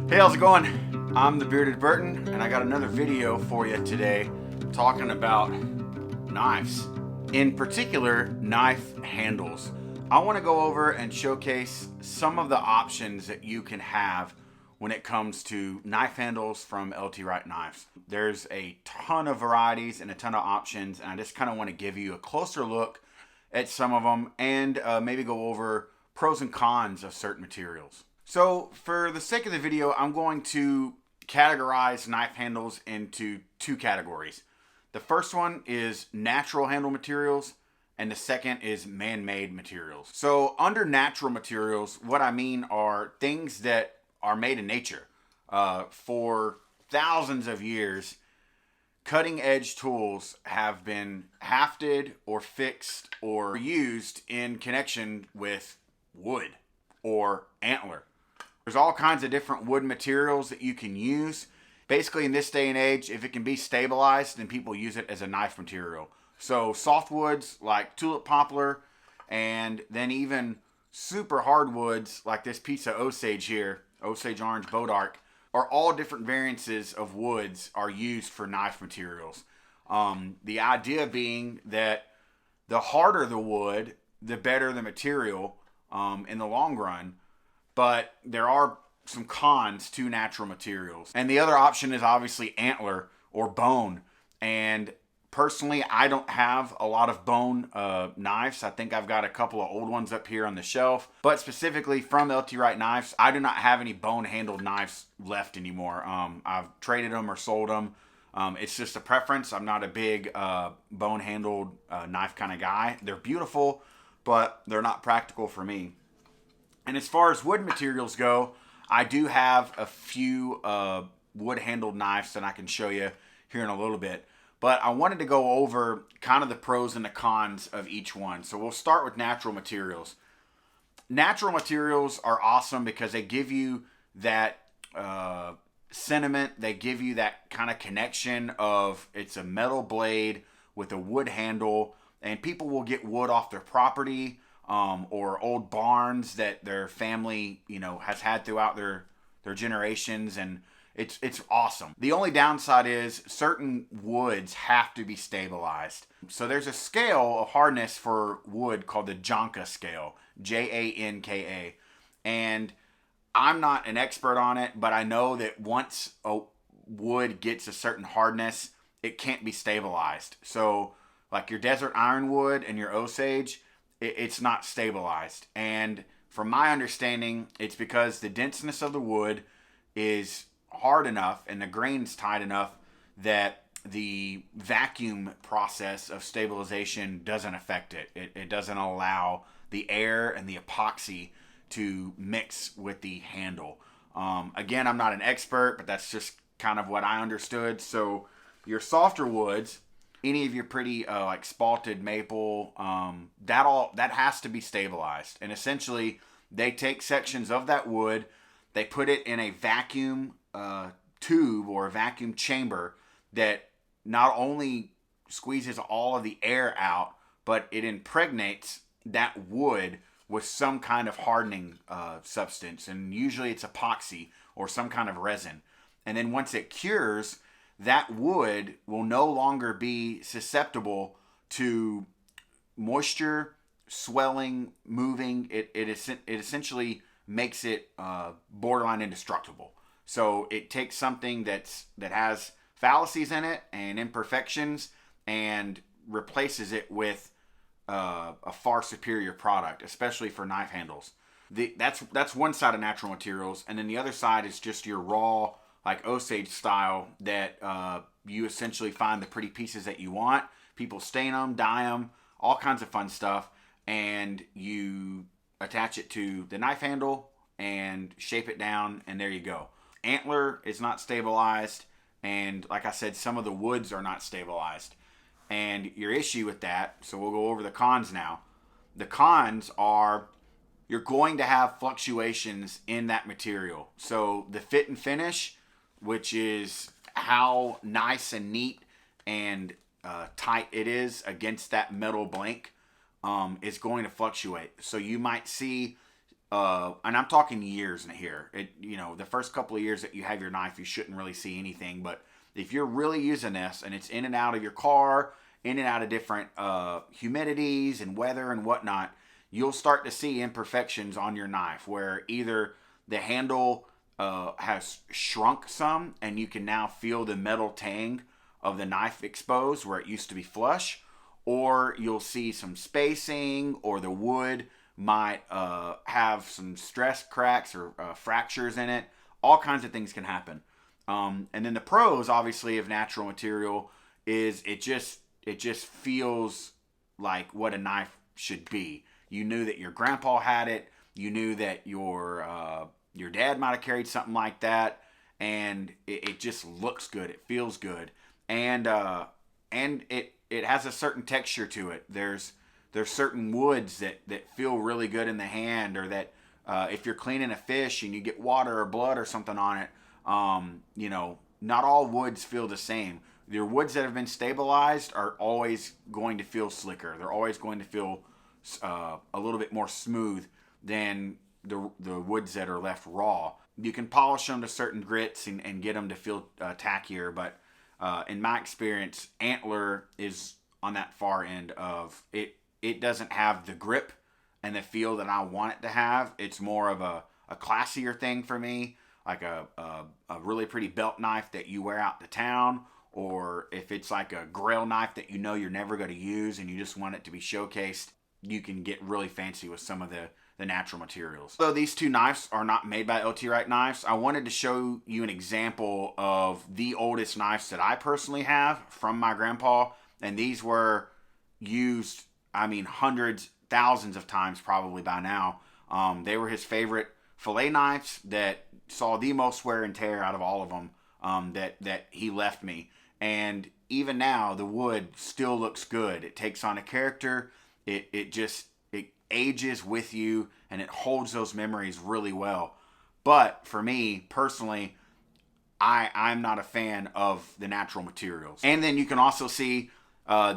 Hey, how's it going? I'm the Bearded Burton, and I got another video for you today talking about knives. In particular, knife handles. I want to go over and showcase some of the options that you can have when it comes to knife handles from LT Wright Knives. There's a ton of varieties and a ton of options, and I just kind of want to give you a closer look at some of them and maybe go over pros and cons of certain materials. So for the sake of the video, I'm going to categorize knife handles into two categories. The first one is natural handle materials, and the second is man-made materials. So under natural materials, what I mean are things that are made in nature. For thousands of years, cutting edge tools have been hafted or fixed or used in connection with wood or antler. There's all kinds of different wood materials that you can use. Basically, in this day and age, if it can be stabilized, then people use it as a knife material. So softwoods like tulip poplar, and then even super hardwoods like this piece of Osage here, Osage orange bodark, are all different variances of woods are used for knife materials. The idea being that the harder the wood, the better the material in the long run. But there are some cons to natural materials. And the other option is obviously antler or bone. And personally, I don't have a lot of bone knives. I think I've got a couple of old ones up here on the shelf. But specifically from LT Wright Knives, I do not have any bone-handled knives left anymore. I've traded them or sold them. It's just a preference. I'm not a big bone-handled knife kind of guy. They're beautiful, but they're not practical for me. And as far as wood materials go, I do have a few wood-handled knives that I can show you here in a little bit. But I wanted to go over kind of the pros and the cons of each one. So we'll start with natural materials. Natural materials are awesome because they give you that sentiment. They give you that kind of connection of it's a metal blade with a wood handle. And people will get wood off their property. Or old barns that their family, has had throughout their generations, and it's awesome. The only downside is certain woods have to be stabilized. So there's a scale of hardness for wood called the Janka scale, Janka, and I'm not an expert on it, but I know that once a wood gets a certain hardness, it can't be stabilized. So like your desert ironwood and your Osage, it's not stabilized. And from my understanding, it's because the denseness of the wood is hard enough and the grain's tight enough that the vacuum process of stabilization doesn't affect it. It doesn't allow the air and the epoxy to mix with the handle. Again, I'm not an expert, but that's just kind of what I understood. So your softer woods, any of your pretty like spalted maple, that has to be stabilized. And essentially, they take sections of that wood, they put it in a vacuum tube or a vacuum chamber that not only squeezes all of the air out, but it impregnates that wood with some kind of hardening substance. And usually it's epoxy or some kind of resin. And then once it cures, that wood will no longer be susceptible to moisture, swelling, moving. It essentially makes it borderline indestructible. So it takes something that has fallacies in it and imperfections and replaces it with a far superior product, especially for knife handles. That's one side of natural materials, and then the other side is just your raw, like Osage style, that you essentially find the pretty pieces that you want. People stain them, dye them, all kinds of fun stuff, and you attach it to the knife handle and shape it down, and there you go. Antler is not stabilized, and like I said, some of the woods are not stabilized. And your issue with that, so we'll go over the cons now. The cons are you're going to have fluctuations in that material. So the fit and finish, which is how nice and neat and tight it is against that metal blank, is going to fluctuate. So you might see and I'm talking years in here. The first couple of years that you have your knife, you shouldn't really see anything. But if you're really using this and it's in and out of your car, in and out of different humidities and weather and whatnot, you'll start to see imperfections on your knife where either the handle has shrunk some and you can now feel the metal tang of the knife exposed where it used to be flush, or you'll see some spacing, or the wood might have some stress cracks or fractures in it. All kinds of things can happen. And then the pros, obviously, of natural material is it just feels like what a knife should be. You knew that your grandpa had it. You knew that your dad might have carried something like that, and it just looks good. It feels good, and it has a certain texture to it. There's certain woods that feel really good in the hand, or that if you're cleaning a fish and you get water or blood or something on it, not all woods feel the same. Your woods that have been stabilized are always going to feel slicker. They're always going to feel a little bit more smooth than the woods that are left raw. You can polish them to certain grits and get them to feel tackier, but in my experience, Antler is on that far end of it. It doesn't have the grip and the feel that I want it to have. It's more of a classier thing for me, like a really pretty belt knife that you wear out to town, or if it's like a grill knife that you know you're never going to use and you just want it to be showcased, you can get really fancy with some of the natural materials. Though these two knives are not made by LT Wright Knives, I wanted to show you an example of the oldest knives that I personally have from my grandpa, and these were used, hundreds, thousands of times probably by now. They were his favorite fillet knives that saw the most wear and tear out of all of them that he left me. And even now, the wood still looks good. It takes on a character. It ages with you, and it holds those memories really well. But for me personally, I'm not a fan of the natural materials. And then you can also see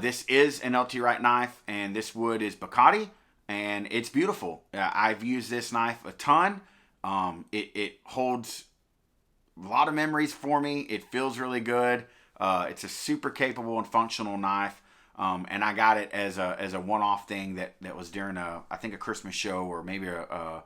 this is an LT Wright knife, and this wood is Bacardi, and it's beautiful. I've used this knife a ton. It holds a lot of memories for me. It feels really good. It's a super capable and functional knife. And I got it as a one-off thing that was during a Christmas show, or maybe a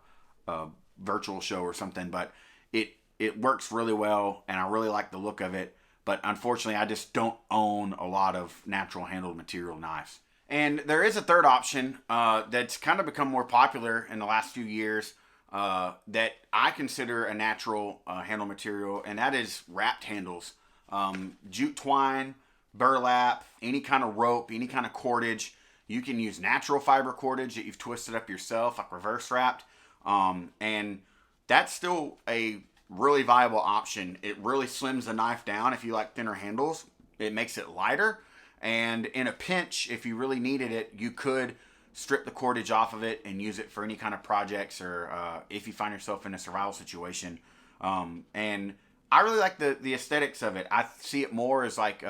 virtual show or something. But it works really well, and I really like the look of it. But unfortunately, I just don't own a lot of natural handled material knives. And there is a third option that's kind of become more popular in the last few years that I consider a natural handle material, and that is wrapped handles. Jute twine, burlap, any kind of rope, any kind of cordage. You can use natural fiber cordage that you've twisted up yourself, like reverse wrapped. And that's still a really viable option. It really slims the knife down if you like thinner handles. It makes it lighter. And in a pinch, if you really needed it, you could strip the cordage off of it and use it for any kind of projects, or if you find yourself in a survival situation. And I really like the aesthetics of it. I see it more as like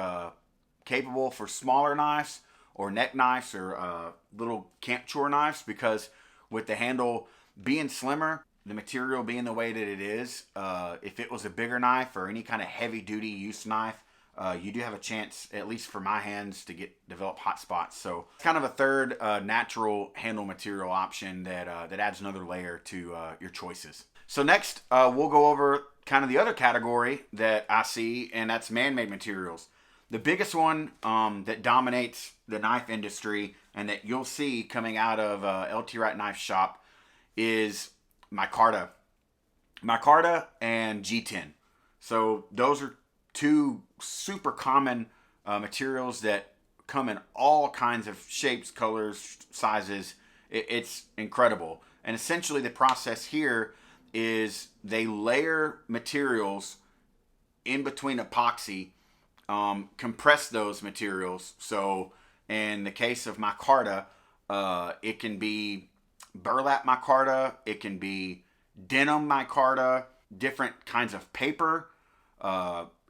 capable for smaller knives or neck knives or little camp chore knives, because with the handle being slimmer, the material being the way that it is, if it was a bigger knife or any kind of heavy duty use knife, you do have a chance, at least for my hands, to develop hot spots. So it's kind of a third natural handle material option that adds another layer to your choices. So next, we'll go over kind of the other category that I see, and that's man-made materials. The biggest one that dominates the knife industry and that you'll see coming out of LT Wright Knife Shop is micarta. Micarta and G10. So those are two super common materials that come in all kinds of shapes, colors, sizes. It's incredible. And essentially the process here is they layer materials in between epoxy, compress those materials. So in the case of micarta, it can be burlap micarta, it can be denim micarta, different kinds of paper.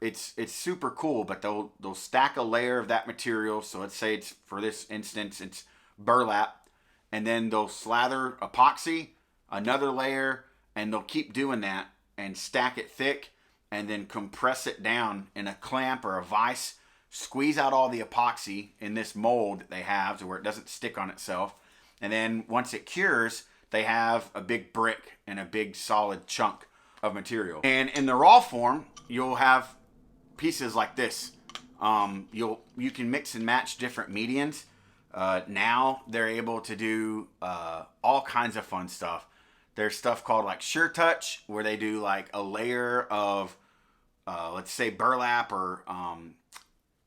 It's super cool, but they'll stack a layer of that material. So let's say it's, for this instance, it's burlap, and then they'll slather epoxy, another layer, and they'll keep doing that and stack it thick and then compress it down in a clamp or a vise, squeeze out all the epoxy in this mold that they have to where it doesn't stick on itself. And then once it cures, they have a big brick and a big solid chunk of material. And in the raw form, you'll have pieces like this. You can mix and match different medians. Now they're able to do all kinds of fun stuff. There's stuff called like Sure Touch, where they do like a layer of, let's say burlap or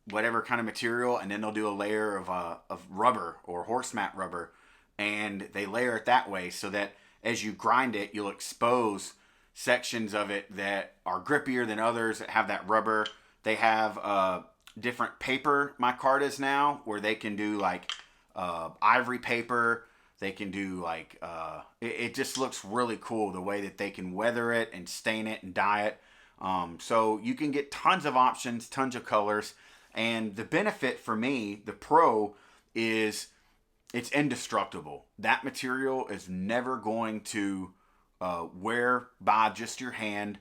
whatever kind of material, and then they'll do a layer of rubber or horse mat rubber, and they layer it that way so that as you grind it, you'll expose sections of it that are grippier than others that have that rubber. They have different paper micartas now where they can do like ivory paper. They can do like, it just looks really cool the way that they can weather it and stain it and dye it. So you can get tons of options, tons of colors. And the benefit for me, the pro, is it's indestructible. That material is never going to wear by just your hand.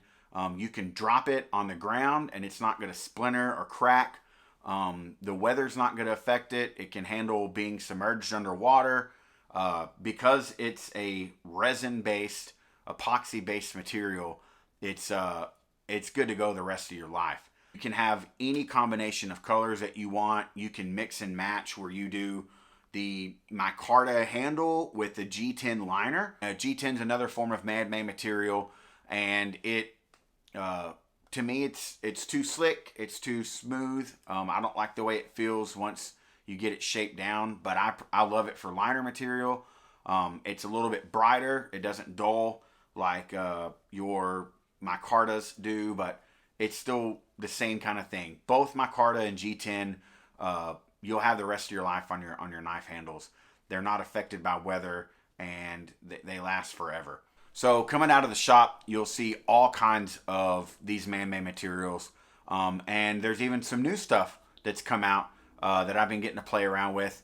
You can drop it on the ground and it's not going to splinter or crack. The weather's not going to affect it. It can handle being submerged underwater. Because it's a resin-based, epoxy-based material, it's good to go the rest of your life. You can have any combination of colors that you want. You can mix and match where you do the micarta handle with the G10 liner. G10 is another form of man-made material, and it, to me, it's too slick. It's too smooth. I don't like the way it feels once you get it shaped down, but I love it for liner material. It's a little bit brighter. It doesn't dull like your micartas do, but it's still the same kind of thing. Both micarta and G10, you'll have the rest of your life on your knife handles. They're not affected by weather, and they last forever. So coming out of the shop, you'll see all kinds of these man-made materials, and there's even some new stuff that's come out that I've been getting to play around with,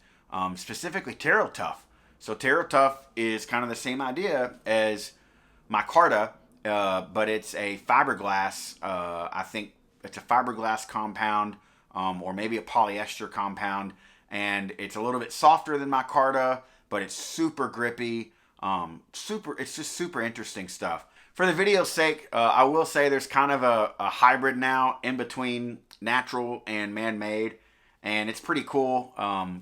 specifically Taro Tough. So Taro Tough is kind of the same idea as micarta, but it's a fiberglass. I think it's a fiberglass compound, or maybe a polyester compound, and it's a little bit softer than micarta, but it's super grippy. It's just super interesting stuff. For the video's sake, I will say there's kind of a hybrid now in between natural and man-made, and it's pretty cool.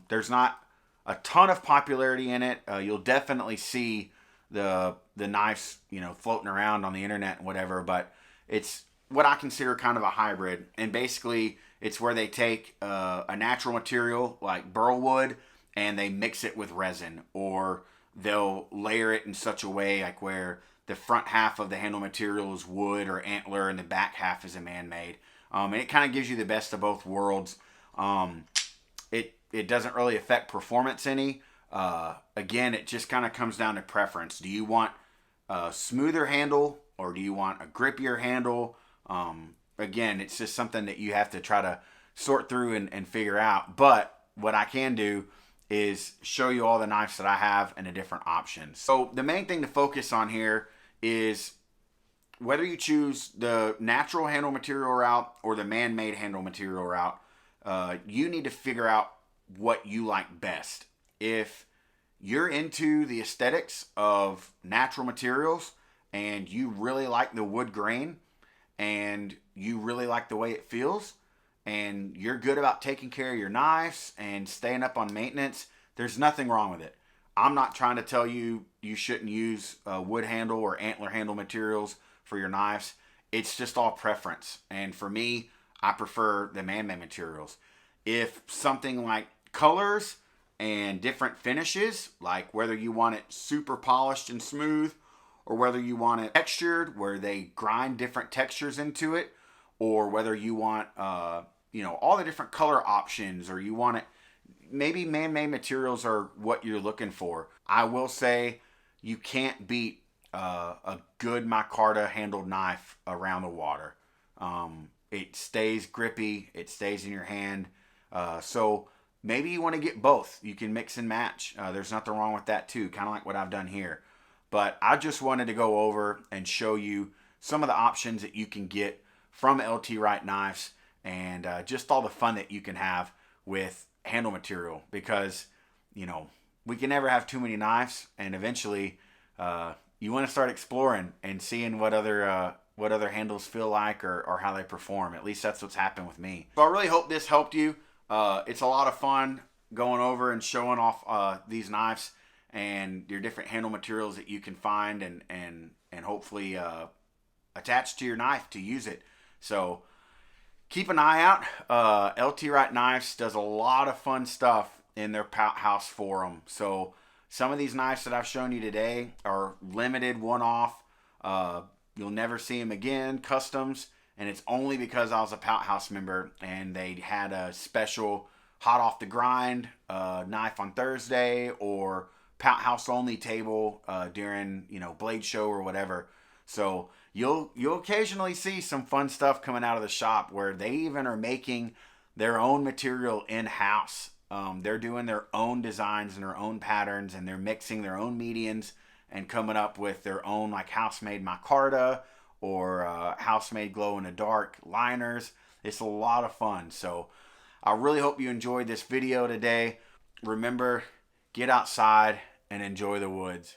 There's not a ton of popularity in it. You'll definitely see the knives, floating around on the internet and whatever, but it's what I consider kind of a hybrid. And basically, it's where they take a natural material like burl wood and they mix it with resin, or they'll layer it in such a way like where the front half of the handle material is wood or antler and the back half is a man-made. And it kind of gives you the best of both worlds. It doesn't really affect performance any. Again, it just kind of comes down to preference. Do you want a smoother handle or do you want a grippier handle? Again, it's just something that you have to try to sort through and figure out. But what I can do is show you all the knives that I have and the different options. So the main thing to focus on here is whether you choose the natural handle material route or the man-made handle material route, you need to figure out what you like best. If you're into the aesthetics of natural materials and you really like the wood grain and you really like the way it feels and you're good about taking care of your knives and staying up on maintenance, there's nothing wrong with it. I'm not trying to tell you you shouldn't use wood handle or antler handle materials for your knives. It's just all preference. And for me, I prefer the man-made materials. If something like colors and different finishes, like whether you want it super polished and smooth or whether you want it textured where they grind different textures into it, or whether you want all the different color options, or you want it, maybe man-made materials are what you're looking for. I will say you can't beat a good micarta handled knife around the water. It stays grippy, it stays in your hand. So maybe you want to get both. You can mix and match. There's nothing wrong with that too, kind of like what I've done here. but I just wanted to go over and show you some of the options that you can get from LT Wright Knives, and just all the fun that you can have with handle material, because you know we can never have too many knives, and eventually you want to start exploring and seeing what other handles feel like, or how they perform. At least that's what's happened with me. So I really hope this helped you. It's a lot of fun going over and showing off these knives and your different handle materials that you can find, and hopefully attach to your knife to use it. So keep an eye out. LT Wright Knives does a lot of fun stuff in their Pout House forum. So some of these knives that I've shown you today are limited, one-off. You'll never see them again, customs, and it's only because I was a Pout House member and they had a special hot off the grind knife on Thursday, or Pout House only table during Blade Show or whatever. So you'll occasionally see some fun stuff coming out of the shop where they even are making their own material in-house. They're doing their own designs and their own patterns, and they're mixing their own medians and coming up with their own like house-made micarta or house-made glow-in-the-dark liners. It's a lot of fun. So I really hope you enjoyed this video today. Remember, get outside and enjoy the woods.